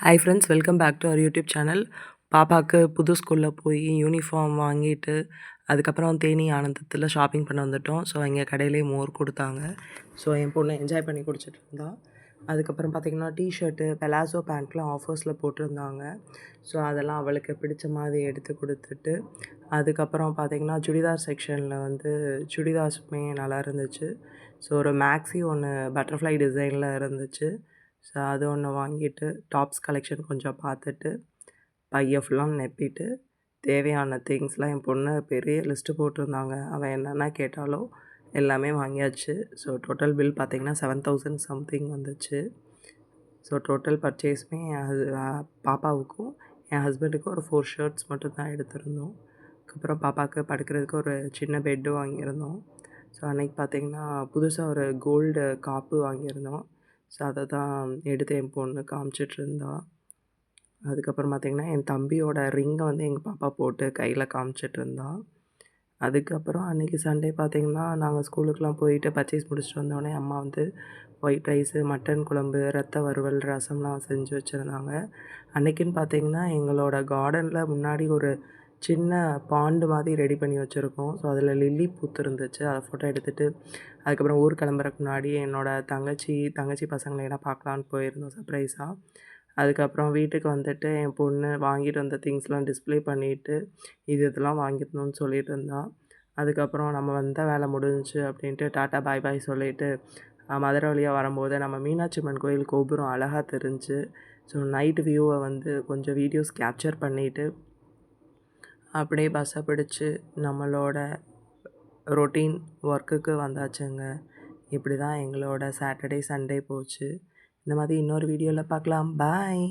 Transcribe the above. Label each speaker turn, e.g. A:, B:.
A: Hi friends, welcome back to our YouTube channel. பாப்பாவுக்கு புது ஸ்கூலில் போய் யூனிஃபார்ம் வாங்கிட்டு அதுக்கப்புறம் தேனி ஆனந்தத்தில் ஷாப்பிங் பண்ண வந்துட்டோம். ஸோ இங்கே கடையிலே மோர் கொடுத்தாங்க. ஸோ என் பொண்ணு என்ஜாய் பண்ணி குடிச்சிட்டு இருந்தா. அதுக்கப்புறம் பார்த்திங்கன்னா டிஷர்ட்டு, பெலாசோ பேண்ட்லாம் ஆஃபர்ஸில் போட்டிருந்தாங்க. ஸோ அதெல்லாம் அவளுக்கு பிடிச்ச மாதிரி எடுத்து கொடுத்துட்டு, அதுக்கப்புறம் பார்த்திங்கன்னா சுடிதார் செக்ஷனில் வந்து சுடிதார்ஸுமே நல்லா இருந்துச்சு. ஸோ ஒரு மேக்ஸி ஒன்று பட்டர்ஃப்ளை டிசைனில் இருந்துச்சு. ஸோ அது ஒன்று வாங்கிட்டு டாப்ஸ் கலெக்ஷன் கொஞ்சம் பார்த்துட்டு பையை ஃபுல்லாக நெப்பிட்டு தேவையான திங்ஸ்லாம் என் பொண்ணு பெரிய லிஸ்ட்டு போட்டிருந்தாங்க. அவள் என்னென்ன கேட்டாலோ எல்லாமே வாங்கியாச்சு. ஸோ டோட்டல் பில் பார்த்திங்கன்னா 7,000 சம்திங் வந்துச்சு. ஸோ டோட்டல் பர்ச்சேஸுமே பாப்பாவுக்கும் என் ஹஸ்பண்டுக்கும் ஒரு 4 ஷர்ட்ஸ் மட்டும் தான் எடுத்திருந்தோம். அதுக்கப்புறம் பாப்பாவுக்கு படுக்கிறதுக்கு ஒரு சின்ன பெட்டு வாங்கியிருந்தோம். ஸோ அன்றைக்கி பார்த்திங்கன்னா புதுசாக ஒரு கோல்டு காப்பு வாங்கியிருந்தோம். ஸோ அதை தான் எடுத்து என் பொண்ணு காமிச்சிட்ருந்தா. அதுக்கப்புறம் பார்த்திங்கன்னா என் தம்பியோட ரிங்கை வந்து எங்கள் பாப்பா போட்டு கையில் காமிச்சிட்ருந்தா. அதுக்கப்புறம் அன்றைக்கி சண்டே பார்த்திங்கன்னா நாங்கள் ஸ்கூலுக்கெலாம் போயிட்டு பர்ச்சேஸ் முடிச்சுட்டு வந்தோடனே அம்மா வந்து ஒயிட் ரைஸு, மட்டன் குழம்பு, ரத்த வறுவல், ரசம்லாம் செஞ்சு வச்சுருந்தாங்க. அன்றைக்கின்னு பார்த்திங்கன்னா எங்களோட கார்டனில் முன்னாடி ஒரு சின்ன பாண்டு மாதிரி ரெடி பண்ணி வச்சுருக்கோம். ஸோ அதில் லில்லி பூத்திருந்துச்சு. அதை ஃபோட்டோ எடுத்துகிட்டு அதுக்கப்புறம் ஊர் கிளம்புறதுக்கு முன்னாடி என்னோடய தங்கச்சி பசங்களையெல்லாம் பார்க்கலான்னு போயிருந்தோம் சர்ப்ரைஸாக. அதுக்கப்புறம் வீட்டுக்கு வந்துட்டு என் பொண்ணு வாங்கிட்டு வந்த திங்ஸ்லாம் டிஸ்ப்ளே பண்ணிவிட்டு இதெல்லாம் வாங்கிடணும்னு சொல்லிட்டு இருந்தா. அதுக்கப்புறம் நம்ம வந்த வேலை முடிஞ்சிச்சு அப்படின்ட்டு டாட்டா பாய் பாய் சொல்லிவிட்டு மதுரை வழியாக வரும்போது நம்ம மீனாட்சி அம்மன் கோயில் கோபுரம் அழகாக தெரிஞ்சு. ஸோ நைட் வியூவை வந்து கொஞ்சம் வீடியோஸ் கேப்சர் பண்ணிவிட்டு அப்படியே பஸ்ஸை பிடிச்சி நம்மளோட ரொட்டீன் ஒர்க்குக்கு வந்தாச்சுங்க. இப்படி தான் எங்களோட சாட்டர்டே, சண்டே போச்சு. இந்த மாதிரி இன்னொரு வீடியோவில் பார்க்கலாம். பாய்.